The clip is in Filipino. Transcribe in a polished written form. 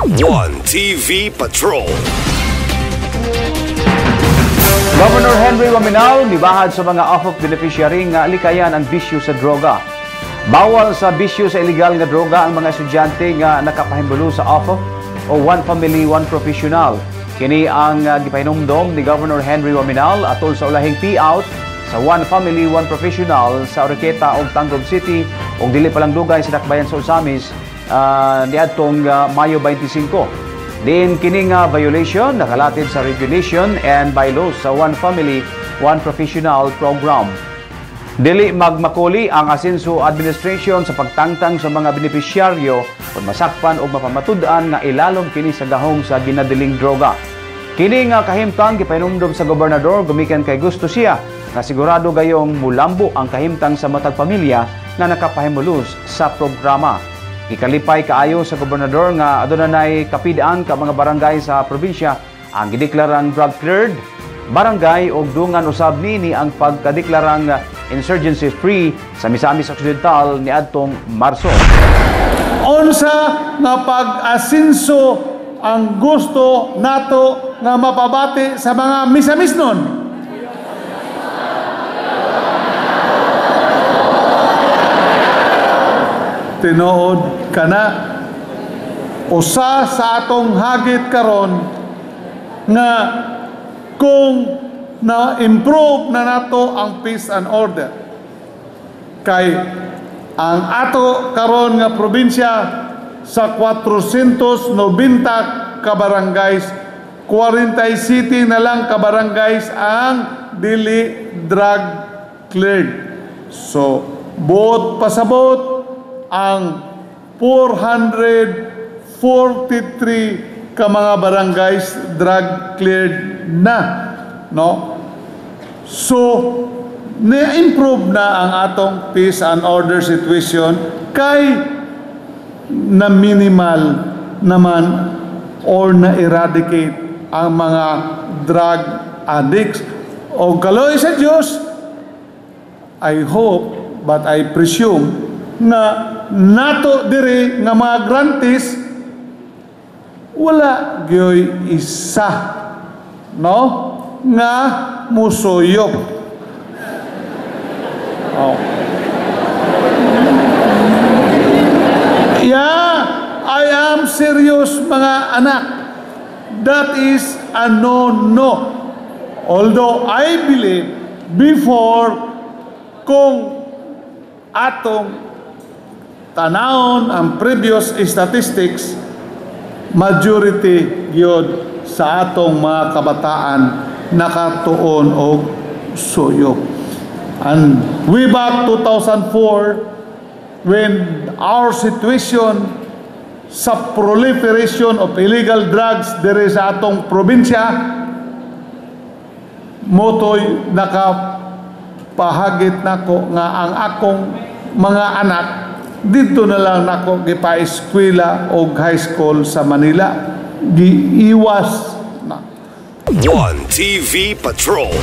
One TV Patrol. Governor Henry Waminal nibahad sa mga OFF beneficiary nga likayan ang bisyo sa droga. Bawal sa bisyo sa illegal nga droga ang mga estudyante nga nakapahimbulu sa OFF o One Family, One Professional. Kini ang gipahinumdom ni Governor Henry Waminal atol sa ulahing payout sa One Family, One Professional sa Oroqueta ug Tangub City ug dili pa lang dugay sa Dakbayan sa Osamis niadtong Mayo 25. Din kining violation nakalatid sa regulation and bylaws sa One Family, One Professional program. Dili magmakuli ang Asenso Administration sa pagtangtang sa mga benepisyaryo kung masakpan o mapamatud-an nga ilalom kini sa gahong sa ginadiling droga. Kini nga kahimtang gipahinumdom sa gobernador gumikan kay gusto siya nga sigurado gayong mulambo ang kahimtang sa matag pamilya na nakapahimulos sa programa. Ikalipay kaayo sa gobernador nga adunay kapidaan ka mga barangay sa probinsya ang gideklarang drug cleared barangay ug dungan usab nini ang pagkadeklarang insurgency free sa Misamis Occidental niadtong Marso. Unsa nga pag-asenso ang gusto nato nga mapabati sa mga Misamis nun? Tinuod kana usa sa atong hagit karon nga kung na-improve na nato ang peace and order kay ang ato karon nga probinsya sa 490 ka barangays 47 na lang ka barangays ang dili drug cleared. So buot pasabot ang 443 ka mga barangays drug cleared na, no? So na-improve na ang atong peace and order situation kay na minimal naman or na-eradicate ang mga drug addicts. O kaloy sa Diyos, I hope, but I presume, na nato diri nga mga grantees wala gyoy isa, no, nga musuyop. Oh. Yeah, I am serious mga anak. That is a no-no. Although I believe before kung atong tanawon ang previous statistics, majority gyud sa atong mga kabataan nakatuon og suyo. And way back 2004 when our situation sa proliferation of illegal drugs diri sa atong probinsya motoy nakapahagit nako nga ang akong mga anak dito na lang nako gipa-eskwela o high school sa Manila. Giiwas na. One TV Patrol.